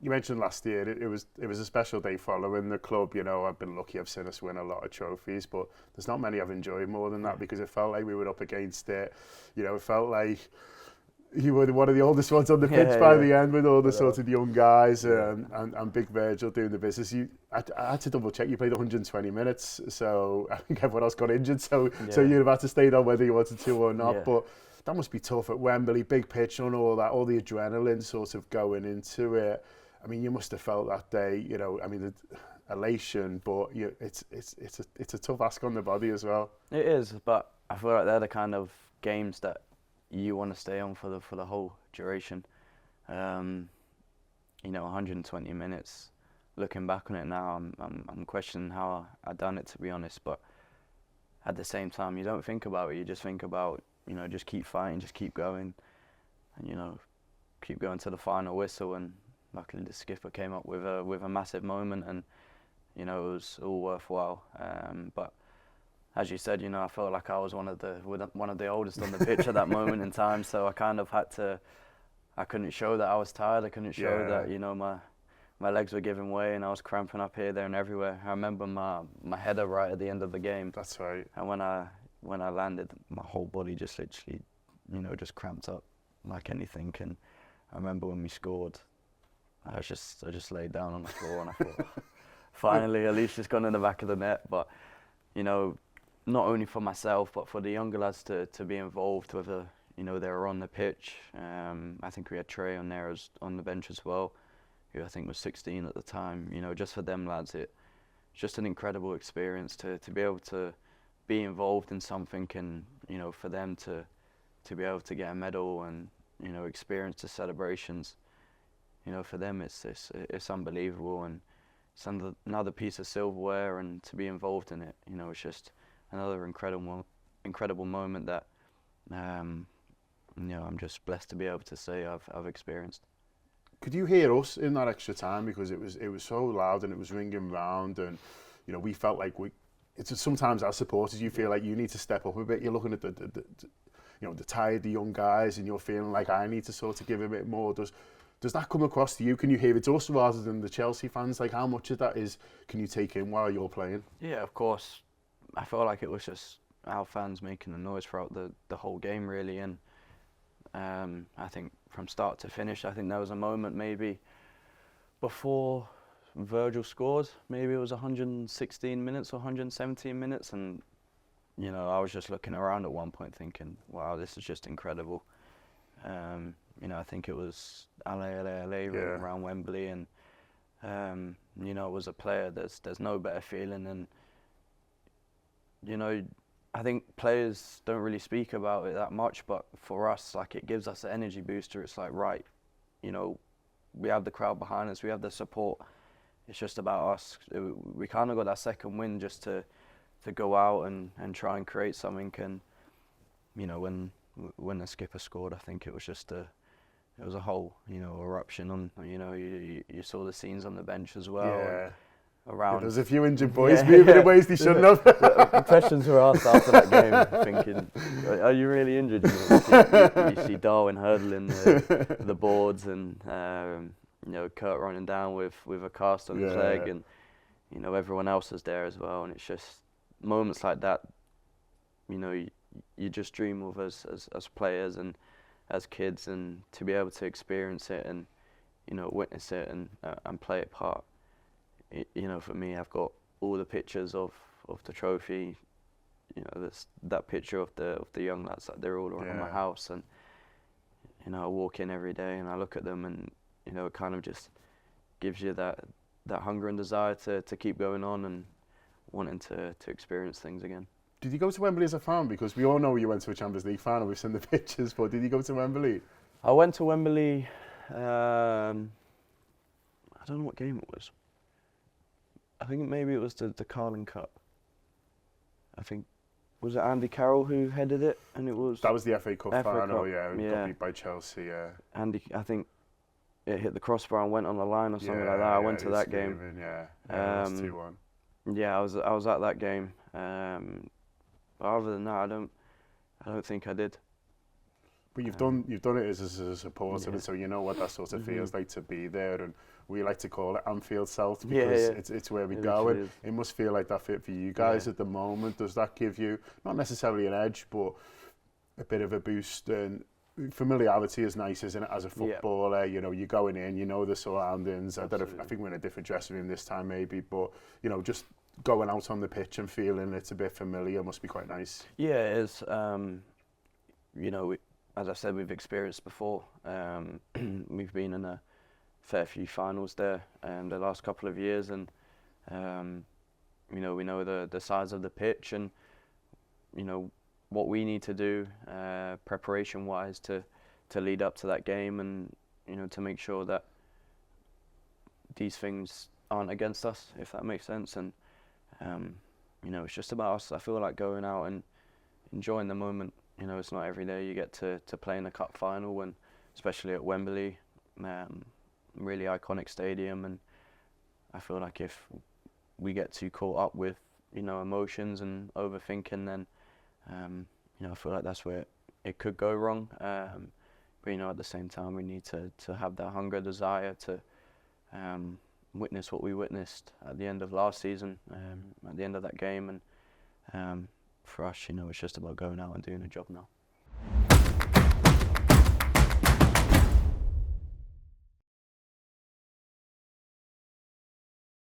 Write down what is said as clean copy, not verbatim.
you mentioned last year it was a special day following the club. You know, I've been lucky. I've seen us win a lot of trophies, but there's not many I've enjoyed more than that because it felt like we were up against it. You know, it felt like you were one of the oldest ones on the pitch by the end with all the sort of young guys and Big Virgil doing the business. I had to double check. You played 120 minutes, so I think everyone else got injured. So you'd have had to stay on whether you wanted to or not. Yeah. But that must be tough at Wembley, big pitch and all that, all the adrenaline sort of going into it. I mean, you must have felt that day. You know, I mean, the elation, but it's a tough ask on the body as well. It is, but I feel like they're the kind of games that you want to stay on for the whole duration. You know, 120 minutes. Looking back on it now, I'm questioning how I done it, to be honest. But at the same time, you don't think about it. You just think about, you know, just keep fighting, just keep going, and you know, keep going to the final whistle. And luckily, the skipper came up with a massive moment, and you know, it was all worthwhile. But as you said, you know, I felt like I was one of the oldest on the pitch at that moment in time. So I kind of had to. I couldn't show that I was tired. I couldn't show that, you know, my legs were giving way and I was cramping up here, there, and everywhere. I remember my header right at the end of the game. That's right. And when I landed, my whole body just literally, you know, just cramped up like anything. And I remember when we scored, I just laid down on the floor and I thought, finally, at least it's gone in the back of the net. But you know, not only for myself, but for the younger lads to be involved, whether, you know, they were on the pitch. I think we had Trey on there on the bench as well, who I think was 16 at the time. You know, just for them lads, it's just an incredible experience to be able to be involved in something, and you know, for them to be able to get a medal and, you know, experience the celebrations. You know, for them it's unbelievable, and it's another piece of silverware, and to be involved in it, you know, it's just another incredible moment that, you know, I'm just blessed to be able to say I've experienced. Could you hear us in that extra time, because it was so loud and it was ringing round, and you know, we felt like it's sometimes as supporters you feel like you need to step up a bit. You're looking at the you know, the tired, the young guys, and you're feeling like I need to sort of give a bit more. Does that come across to you? Can you hear it to us rather than the Chelsea fans? Like, how much of that can you take in while you're playing? Yeah, of course. I felt like it was just our fans making the noise throughout the whole game, really. And I think from start to finish, I think there was a moment maybe before Virgil scored, maybe it was 116 minutes or 117 minutes, and you know, I was just looking around at one point thinking, wow, this is just incredible. You know, I think it was LA around Wembley, and you know, as a player, there's no better feeling. And you know, I think players don't really speak about it that much, but for us, like, it gives us an energy booster. It's like, right, you know, we have the crowd behind us, we have the support. It's just about us. We kind of got that second wind just to go out and try and create something. And you know, when the skipper scored, I think it was just it was a whole, you know, eruption on, you know, you saw the scenes on the bench as well. Yeah. Around. There's a few injured boys moving in ways they shouldn't have. The questions were asked after that game, thinking, are you really injured? You see Darwin hurdling the boards, and you know, Kurt running down with a cast on his leg, and you know, everyone else is there as well. And it's just moments like that, you know, you just dream of as players and as kids, and to be able to experience it and, you know, witness it and play it part. You know, for me, I've got all the pictures of the trophy. You know, that picture of the young lads, like, they're all around my house, and you know, I walk in every day and I look at them, and you know, it kind of just gives you that hunger and desire to keep going on and wanting to experience things again. Did you go to Wembley as a fan? Because we all know you went to a Champions League final. We've seen the pictures, but did you go to Wembley? I went to Wembley. I don't know what game it was. I think maybe it was the Carling Cup. I think, was it Andy Carroll who headed it? And it was. That was the FA Cup final, Cup, yeah. We got beat by Chelsea, yeah. Andy, I think it hit the crossbar and went on the line or something like that. I went to that game. That's 2-1. Yeah, I was at that game. But other than that, I don't think I did. But you've done it as a supporter, and so you know what that sort of feels like to be there. And we like to call it Anfield South because it's where we go, and it must feel like that fit for you guys at the moment. Does that give you not necessarily an edge, but a bit of a boost? And familiarity is nice, isn't it? As a footballer, you know, you're going in, you know the surroundings. I think we're in a different dressing room this time, maybe, but you know, just going out on the pitch and feeling it's a bit familiar must be quite nice. Yeah, it is. You know, as I said, we've experienced before. We've been in a fair few finals there the last couple of years, and you know, we know the size of the pitch, and you know what we need to do preparation-wise to lead up to that game, and you know, to make sure that these things aren't against us, if that makes sense. And you know, it's just about us. I feel like going out and enjoying the moment. You know, it's not every day you get to play in a cup final, and especially at Wembley, really iconic stadium. And I feel like if we get too caught up with, you know, emotions and overthinking, then you know, I feel like that's where it could go wrong. But you know, at the same time, we need to have that hunger, desire to witness what we witnessed at the end of last season, at the end of that game. And for us, you know, it's just about going out and doing a job now.